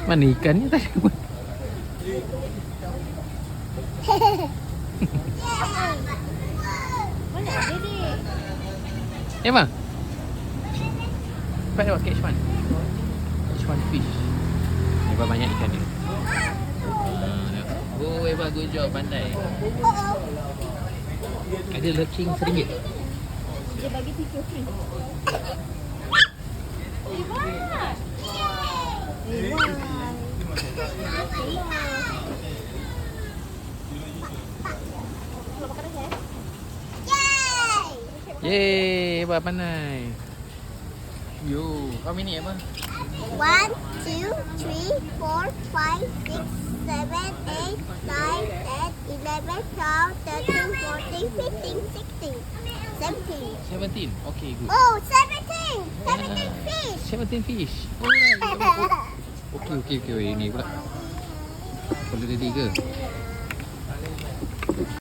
Mana ikannya tadi? Mana ada ni? Eva. Cepat lewat catch one. Catch one fish. Eva banyak ikan ni. Oh, Eva good job, pandai. Ada leching RM1. Dia bagi tiga free. Eva. Yeay, Eva pandai. Yo, how many Eva? 1, 2, 3, 4, 5, 6, 7, 8, 9, 10, 11, 12, 13, 14, 15, 16, 17. 17. Okay, good. Oh, 17! 17 fish! 17 fish. Alright. Okay. Ini pula. Boleh jadi ke?